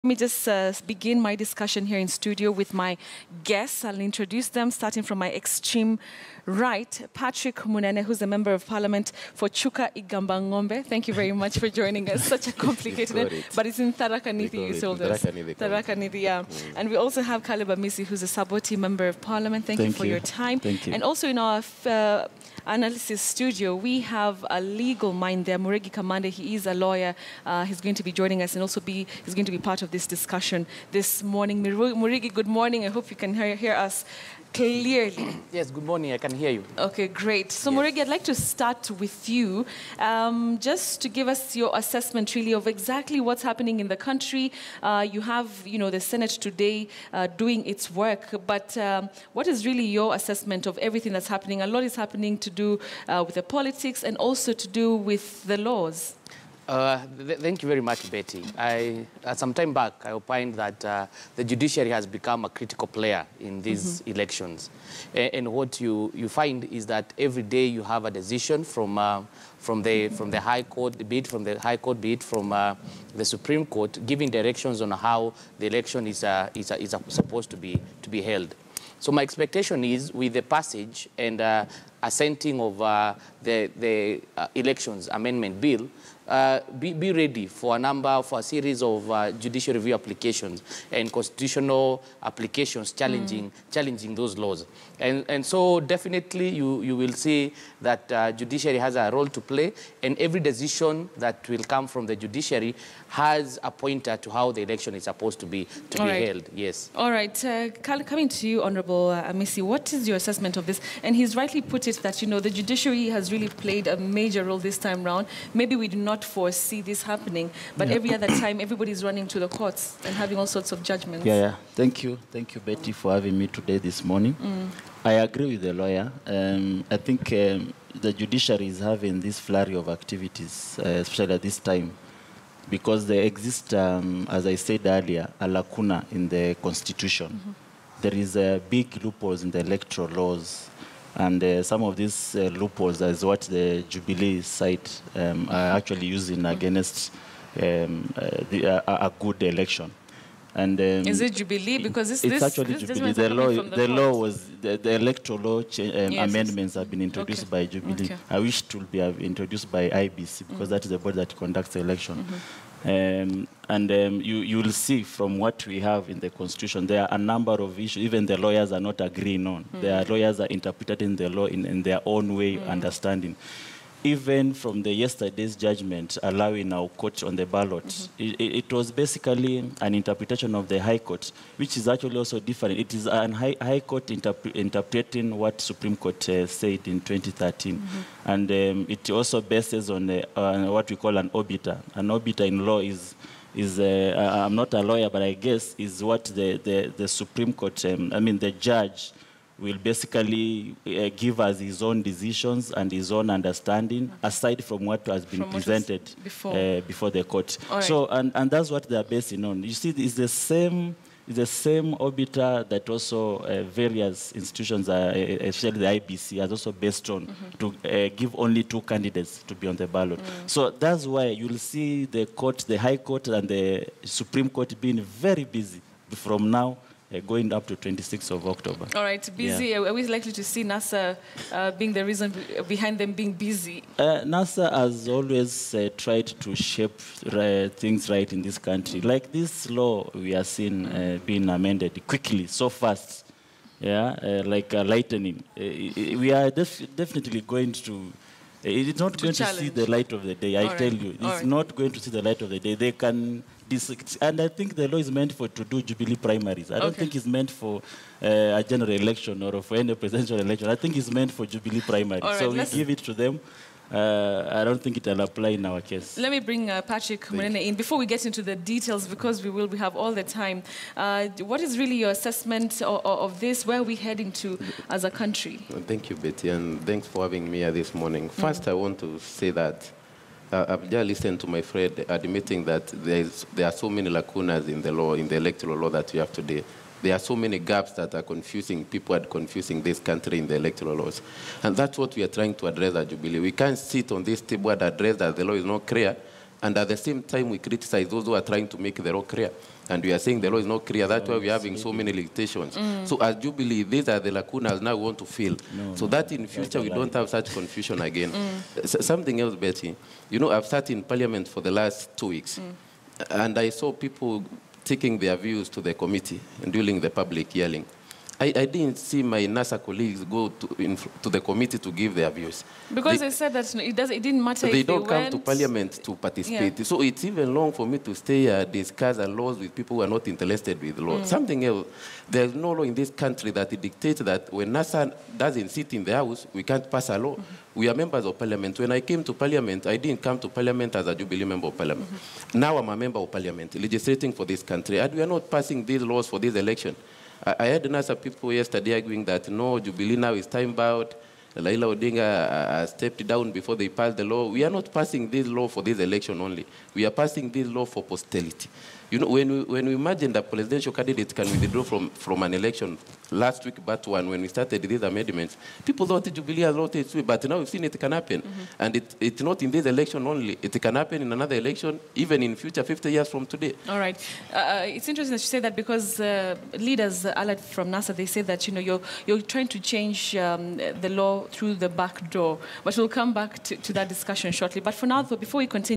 Let me just begin my discussion here in studio with my guests. I'll introduce them, starting from my extreme right, Patrick Munene, who's a member of parliament for Chuka Igamba Ng'ombe. Thank you very much for joining us. Such a complicated name, but it's in Tharaka Nithi, you told us. Tharaka Nithi, yeah. And we also have Caleb Amisi, who's a Saboti member of parliament. Thank you for your time. Thank you. And also in our analysis studio, we have a legal mind there, Muregi Kamande. He is a lawyer. He's going to be joining us and also he's going to be part of this discussion this morning. Muregi, good morning. I hope you can hear us clearly. Yes, good morning. I can hear you. Okay, great. So, yes. Muregi, I'd like to start with you, just to give us your assessment, really, of exactly what's happening in the country. You have, the Senate today doing its work, but what is really your assessment of everything that's happening? A lot is happening to do with the politics and also to do with the laws. Thank you very much, Betty. Some time back, I opined that the judiciary has become a critical player in these elections. And what you find is that every day you have a decision from the High Court, be it from the High Court, be it from the Supreme Court, giving directions on how the election is supposed to be held. So my expectation is, with the passage and assenting of the Elections Amendment Bill, be ready for a series of judicial review applications and constitutional applications challenging those laws. And so definitely you will see that judiciary has a role to play, and every decision that will come from the judiciary has a pointer to how the election is supposed to be held. Yes. All right. Coming to you, Honorable Amisi, what is your assessment of this? And he's rightly put it that, the judiciary has really played a major role this time round. Maybe we do not foresee this happening, but every other time everybody's running to the courts and having all sorts of judgments. Yeah. Thank you, Betty, for having me today this morning. I agree with the lawyer. I think the judiciary is having this flurry of activities, especially at this time, because there exists, as I said earlier, a lacuna in the Constitution. There is big loopholes in the electoral laws, and some of these loopholes is what the Jubilee side are actually using against a good election. And is it Jubilee? Because it's actually Jubilee. The law was the electoral law amendments have been introduced by Jubilee. Okay. I wish it would be introduced by IBC, because that is the body that conducts the election. You will see from what we have in the Constitution, there are a number of issues even the lawyers are not agreeing on. There are lawyers that are interpreting the law in their own way, understanding. Even from the yesterday's judgment allowing our court on the ballot, it was basically an interpretation of the High Court, which is actually also different. It is an High Court interpreting what Supreme Court said in 2013. And it also bases on what we call an obiter. An obiter in law is I'm not a lawyer, but I guess is what the Supreme Court, the judge, will basically give us his own decisions and his own understanding, aside from what has been presented before the court. Right. So, and that's what they are basing on. You see, it's the same obiter that also various institutions, especially the IBC, has also based on to give only 2 candidates to be on the ballot. So that's why you'll see the court, the High Court and the Supreme Court being very busy from now going up to 26th of October. All right, busy. Yeah. Are we likely to see NASA being the reason behind them being busy? NASA has always tried to shape things right in this country. Like this law we are seeing being amended quickly, so fast, like lightning. We are definitely going to... It's not going to see the light of the day, I tell you. It's not going to see the light of the day. They can... And I think the law is meant to do Jubilee primaries. I don't think it's meant for a general election or for any presidential election. I think it's meant for Jubilee primaries. Right, so we give it to them. I don't think it will apply in our case. Let me bring Patrick Munene in before we get into the details, because we have all the time. What is really your assessment of this? Where are we heading to as a country? Well, thank you, Betty, and thanks for having me here this morning. First, I want to say that I've just listened to my friend admitting that there are so many lacunas in the law, in the electoral law that we have today. There are so many gaps that are confusing people and confusing this country in the electoral laws. And that's what we are trying to address at Jubilee. We can't sit on this table and address that the law is not clear, and at the same time we criticize those who are trying to make the law clear. and we are saying the law is not clear. That's why we're having so many limitations. So as Jubilee, these are the lacunas now we want to fill. So that in future we don't have such confusion again. Something else, Betty. You know, I've sat in Parliament for the last 2 weeks, and I saw people taking their views to the committee and during the public hearing. I didn't see my NASA colleagues go to the committee to give their views. Because they said that it didn't matter if they don't come to Parliament to participate. Yeah. So it's even long for me to stay here, discuss laws with people who are not interested with law. Something else, there's no law in this country that dictates that when NASA doesn't sit in the House, we can't pass a law. We are members of Parliament. When I came to Parliament, I didn't come to Parliament as a Jubilee member of Parliament. Now I'm a member of Parliament, legislating for this country, and we are not passing these laws for this election. I heard NASA people yesterday arguing that no, Jubilee now is time-bound. Raila Odinga stepped down before they passed the law. We are not passing this law for this election only. We are passing this law for posterity. You know, when we imagine that presidential candidate can withdraw from an election last week, but when we started these amendments, people thought Jubilee has lost its way, but now we've seen it can happen. And it's not in this election only. It can happen in another election, even in future, 50 years from today. All right. It's interesting that you say that because leaders alert from NASA, they say that, you know, you're trying to change the law through the back door. But we'll come back to that discussion shortly. But for now, though, before we continue,